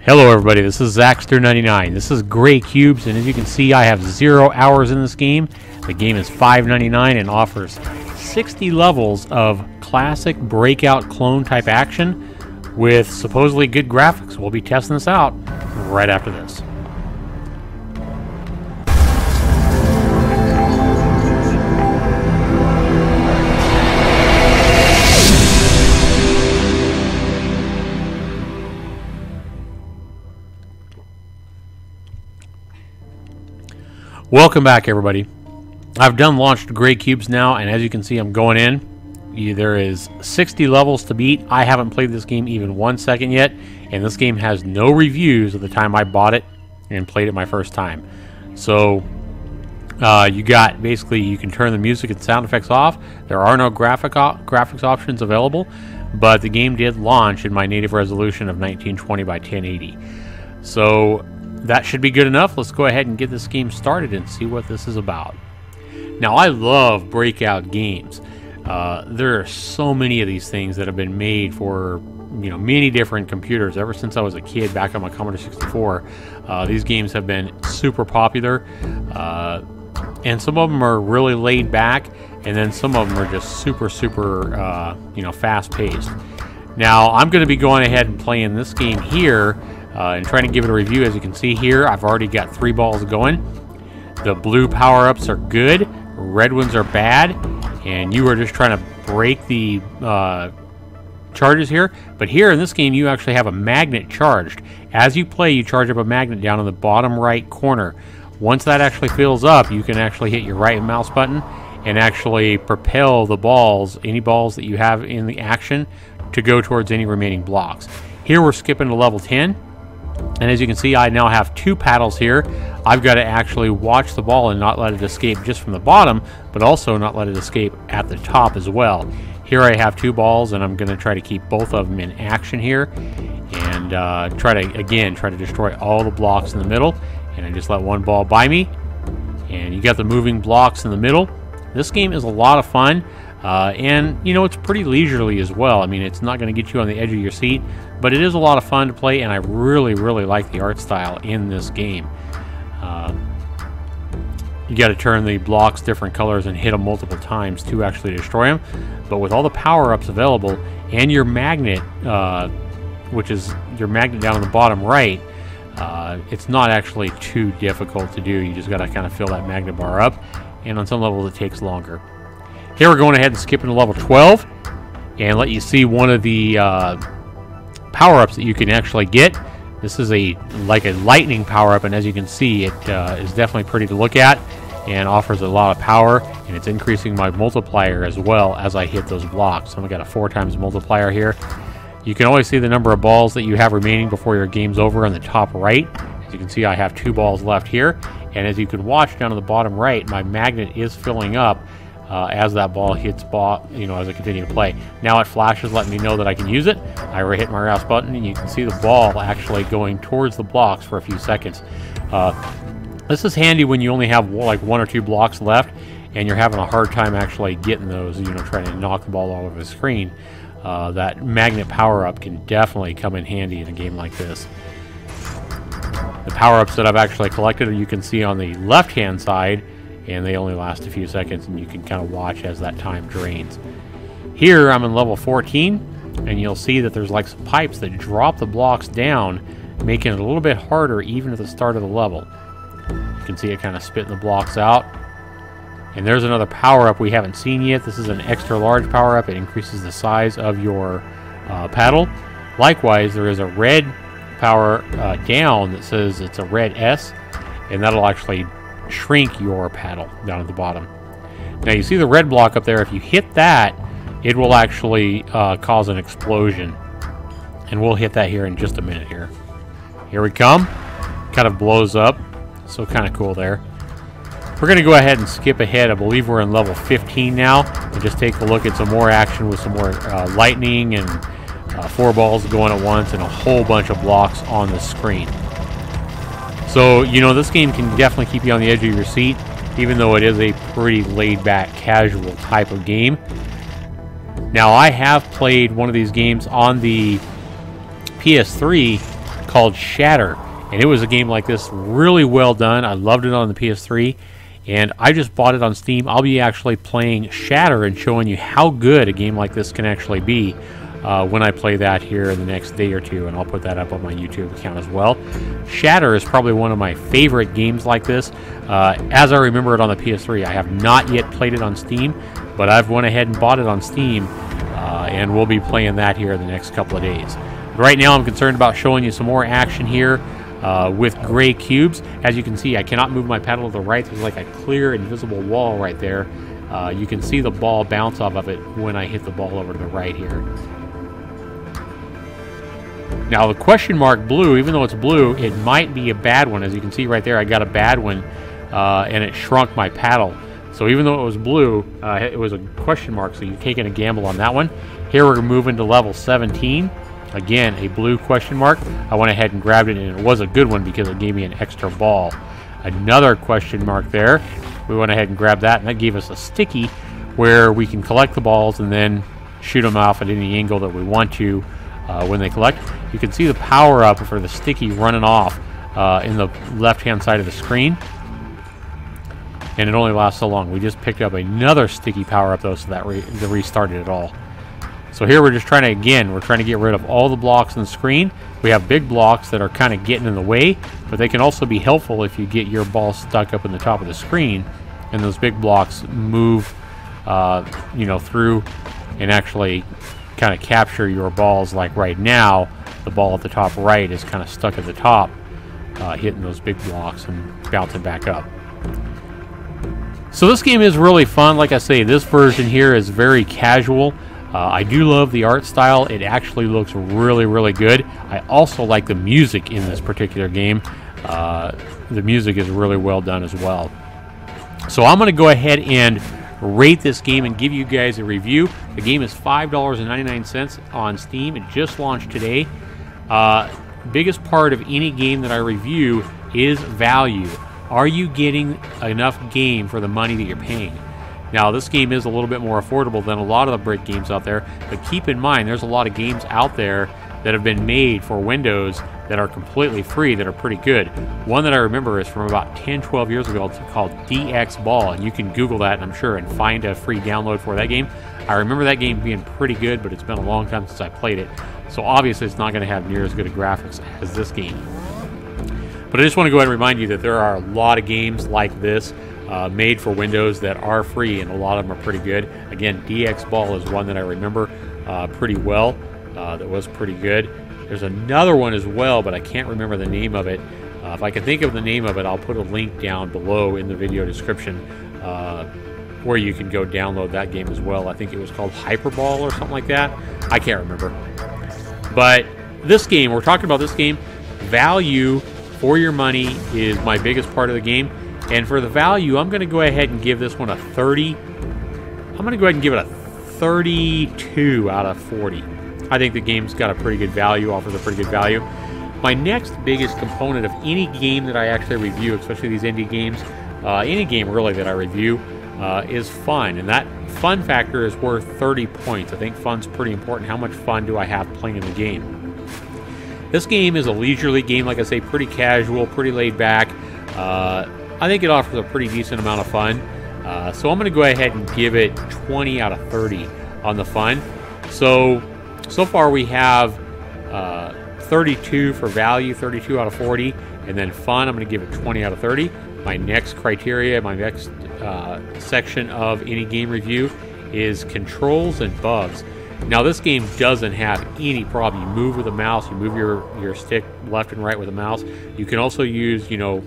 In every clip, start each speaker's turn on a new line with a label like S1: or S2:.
S1: Hello everybody, this is Zaxter99. This is Gray Cubes, and as you can see I have 0 hours in this game. The game is $5.99 and offers 60 levels of classic breakout clone type action with supposedly good graphics. We'll be testing this out right after this. Welcome back everybody. I've done launched Gray Cubes now, and as you can see I'm going in. There is 60 levels to beat. I haven't played this game even 1 second yet, and this game has no reviews at the time I bought it and played it my first time. So you got, basically you can turn the music and sound effects off. There are no graphics options available, but the game did launch in my native resolution of 1920 by 1080. So that should be good enough. Let's go ahead and get this game started and see what this is about. Now, I love breakout games. There are so many of these things that have been made for, many different computers ever since I was a kid back on my Commodore 64. These games have been super popular, and some of them are really laid back, and then some of them are just super fast-paced. Now, I'm going to be going ahead and playing this game here and trying to give it a review. As you can see here, I've already got 3 balls going. The blue power-ups are good, red ones are bad, and you are just trying to break the charges here. But here in this game, you actually have a magnet charged. As you play, you charge up a magnet down in the bottom right corner. Once that actually fills up, you can actually hit your right mouse button and actually propel the balls, any balls that you have in the action, to go towards any remaining blocks. Here we're skipping to level 10. And as you can see, I now have 2 paddles here. I've got to actually watch the ball and not let it escape just from the bottom, but also not let it escape at the top as well. Here I have 2 balls, and I'm going to try to keep both of them in action here, and try to destroy all the blocks in the middle. And I just let 1 ball by me, and you got the moving blocks in the middle. This game is a lot of fun. And it's pretty leisurely as well. I mean, it's not going to get you on the edge of your seat, but it is a lot of fun to play, and I really like the art style in this game. You got to turn the blocks different colors and hit them multiple times to actually destroy them. But with all the power-ups available and your magnet, which is your magnet down on the bottom right, it's not actually too difficult to do. You just got to kind of fill that magnet bar up, and on some levels it takes longer. Here we're going ahead and skipping to level 12 and let you see one of the power-ups that you can actually get. This is like a lightning power-up, and as you can see, it is definitely pretty to look at and offers a lot of power, and it's increasing my multiplier as well as I hit those blocks. So I've got a 4 times multiplier here. You can always see the number of balls that you have remaining before your game's over on the top right. As you can see, I have 2 balls left here, and as you can watch down on the bottom right, my magnet is filling up as that ball hits as I continue to play. Now it flashes letting me know that I can use it. I hit my mouse button, and you can see the ball actually going towards the blocks for a few seconds. This is handy when you only have like 1 or 2 blocks left and you're having a hard time actually getting those, trying to knock the ball all over the screen. That magnet power-up can definitely come in handy in a game like this. The power-ups that I've actually collected, you can see on the left-hand side, and they only last a few seconds, and you can kind of watch as that time drains. Here I'm in level 14, and you'll see that there's like some pipes that drop the blocks down, making it a little bit harder even at the start of the level. You can see it kind of spitting the blocks out. And there's another power-up we haven't seen yet. This is an extra large power-up. It increases the size of your paddle. Likewise, there is a red power down that says it's a red S, and that'll actually shrink your paddle down at the bottom. Now you see the red block up there. If you hit that, it will actually cause an explosion, and we'll hit that here in just a minute. Here we come. Kind of blows up, so kind of cool there. We're going to go ahead and skip ahead. I believe we're in level 15 now, and just take a look at some more action with some more lightning and 4 balls going at once and a whole bunch of blocks on the screen. So, this game can definitely keep you on the edge of your seat, even though it is a pretty laid-back, casual type of game. Now, I have played one of these games on the PS3 called Shatter. And it was a game like this, really well done. I loved it on the PS3. And I just bought it on Steam. I'll be actually playing Shatter and showing you how good a game like this can actually be when I play that here in the next day or two. And I'll put that up on my YouTube account as well. Shatter is probably one of my favorite games like this. As I remember it on the PS3, I have not yet played it on Steam, but I've went ahead and bought it on Steam. And we'll be playing that here in the next couple of days. Right now I'm concerned about showing you some more action here with gray cubes. As you can see, I cannot move my paddle to the right. There's like a clear invisible wall right there. You can see the ball bounce off of it when I hit the ball over to the right here. Now the question mark blue, even though it's blue, it might be a bad one. As you can see right there, I got a bad one and it shrunk my paddle. So even though it was blue, it was a question mark, so you're taking a gamble on that one. Here we're moving to level 17. Again, a blue question mark. I went ahead and grabbed it, and it was a good one because it gave me an extra ball. Another question mark there. We went ahead and grabbed that, and that gave us a sticky where we can collect the balls and then shoot them off at any angle that we want to when they collect. You can see the power up for the sticky running off in the left-hand side of the screen. And it only lasts so long. We just picked up another sticky power up though, so that restarted it all. So here we're just trying to, again, we're trying to get rid of all the blocks on the screen. We have big blocks that are kind of getting in the way, but they can also be helpful if you get your ball stuck up in the top of the screen and those big blocks move, you know, through and actually kind of capture your balls. Like right now, the ball at the top right is kind of stuck at the top, hitting those big blocks and bouncing back up. So this game is really fun. Like I say, this version here is very casual. I do love the art style. It actually looks really, really good. I also like the music in this particular game. The music is really well done as well. So I'm going to go ahead and rate this game and give you guys a review. The game is $5.99 on Steam. It just launched today. Biggest part of any game that I review is value. Are you getting enough game for the money that you're paying? Now, this game is a little bit more affordable than a lot of the brick games out there, but keep in mind, there's a lot of games out there that have been made for Windows that are completely free that are pretty good. One that I remember is from about 10, 12 years ago. It's called DX Ball, and you can Google that, I'm sure, and find a free download for that game. I remember that game being pretty good, but it's been a long time since I played it, so obviously it's not going to have near as good a graphics as this game. But I just want to go ahead and remind you that there are a lot of games like this made for Windows that are free, and a lot of them are pretty good. Again, DX Ball is one that I remember pretty well. That was pretty good. There's another one as well, but I can't remember the name of it. If I can think of the name of it, I'll put a link down below in the video description where you can go download that game as well. I think it was called Hyperball or something like that. I can't remember. But this game, we're talking about this game, value for your money is my biggest part of the game. And for the value, I'm going to go ahead and give this one a 30. I'm going to go ahead and give it a 32 out of 40. I think the game's got a pretty good value, offers a pretty good value. My next biggest component of any game that I actually review, especially these indie games, any game really that I review, is fun. And that fun factor is worth 30 points. I think fun's pretty important. How much fun do I have playing the game? This game is a leisurely game, like I say, pretty casual, pretty laid back. I think it offers a pretty decent amount of fun. So I'm going to go ahead and give it 20 out of 30 on the fun. So far we have 32 for value, 32 out of 40, and then fun, I'm going to give it 20 out of 30. My next criteria, my next section of any game review is controls and bugs. Now this game doesn't have any problem. You move with the mouse, you move your stick left and right with the mouse. You can also use, you know,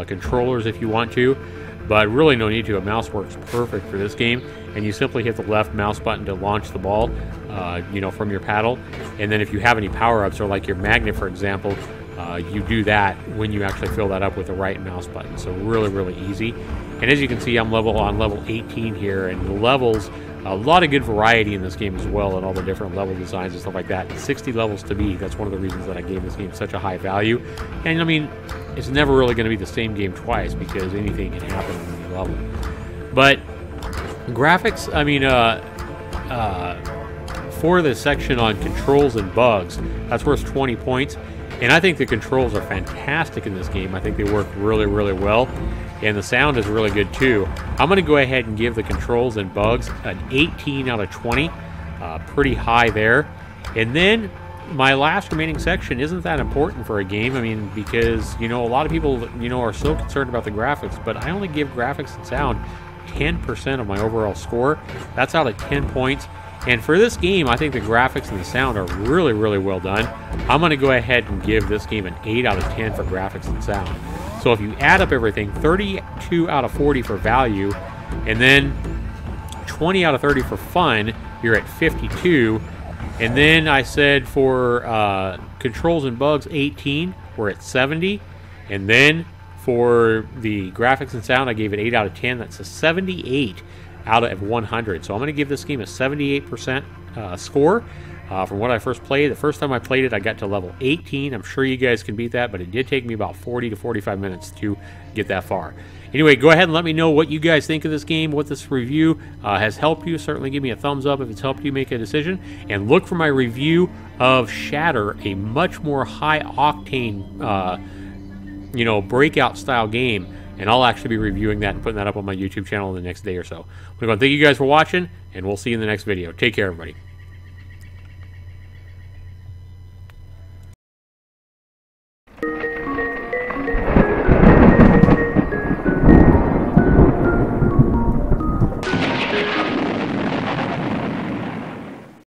S1: controllers if you want to, but really no need to. A mouse works perfect for this game, and you simply hit the left mouse button to launch the ball, you know, from your paddle. And then if you have any power-ups, or like your magnet, for example, you do that when you actually fill that up with the right mouse button. So really, really easy. And as you can see, I'm on level 18 here, and the levels, a lot of good variety in this game as well, and all the different level designs and stuff like that. 60 levels to beat. That's one of the reasons that I gave this game such a high value. And I mean, it's never really going to be the same game twice, because anything can happen on any level. But graphics, I mean, for the section on controls and bugs, that's worth 20 points. And I think the controls are fantastic in this game. I think they work really, really well. And the sound is really good too. I'm going to go ahead and give the controls and bugs an 18 out of 20. Pretty high there. And then my last remaining section isn't that important for a game. I mean, because, you know, a lot of people, you know, are so concerned about the graphics, but I only give graphics and sound 10% of my overall score. That's out of 10 points. And for this game, I think the graphics and the sound are really, really well done. I'm going to go ahead and give this game an 8 out of 10 for graphics and sound. So if you add up everything, 32 out of 40 for value, and then 20 out of 30 for fun, you're at 52. And then I said for controls and bugs, 18, we're at 70. And then for the graphics and sound, I gave it 8 out of 10. That's a 78 out of 100. So I'm going to give this game a 78% score. From what I first played. The first time I played it, I got to level 18. I'm sure you guys can beat that, but it did take me about 40 to 45 minutes to get that far. Anyway, go ahead and let me know what you guys think of this game, what this review has helped you. Certainly give me a thumbs up if it's helped you make a decision. And look for my review of Shatter, a much more high-octane, you know, breakout-style game. And I'll actually be reviewing that and putting that up on my YouTube channel in the next day or so. I'm going to thank you guys for watching, and we'll see you in the next video. Take care, everybody.